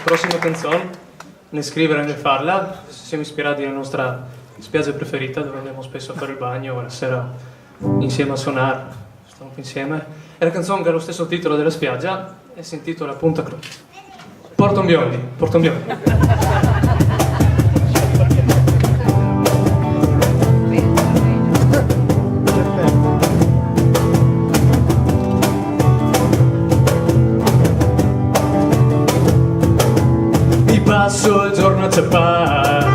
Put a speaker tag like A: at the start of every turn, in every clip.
A: prossima canzone, né scrivere né farla, siamo ispirati alla nostra spiaggia preferita dove andiamo spesso a fare il bagno, la sera insieme a suonare, stiamo insieme. E la canzone che ha lo stesso titolo della spiaggia e si intitola appunto Porto un Biondi, Porto un Biondi. Passo il giorno a ciappare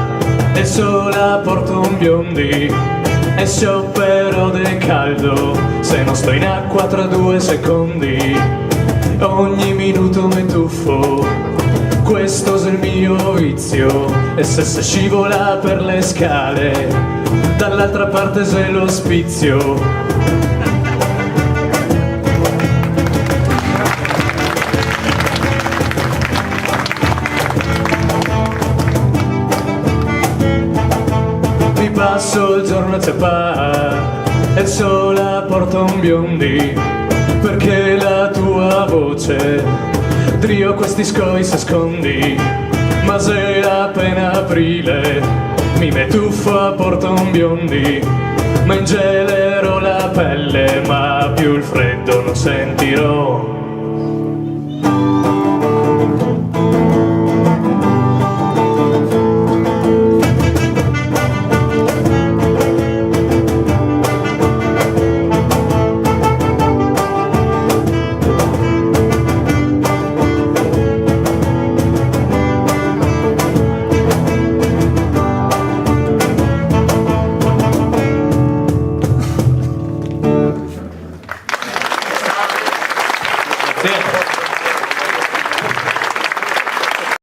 A: e sola porto un biondi e sciopero del caldo se non sto in acqua tra 2 secondi. Ogni minuto mi tuffo, questo è il mio vizio, e se scivola per le scale dall'altra parte c'è l'ospizio. Passo il giorno a ciappare e sola porto un biondi perché la tua voce trio questi scoi se scondi, ma se appena aprile mi metuffo a porto un biondi, ma ingelerò la pelle ma più il freddo non sentirò.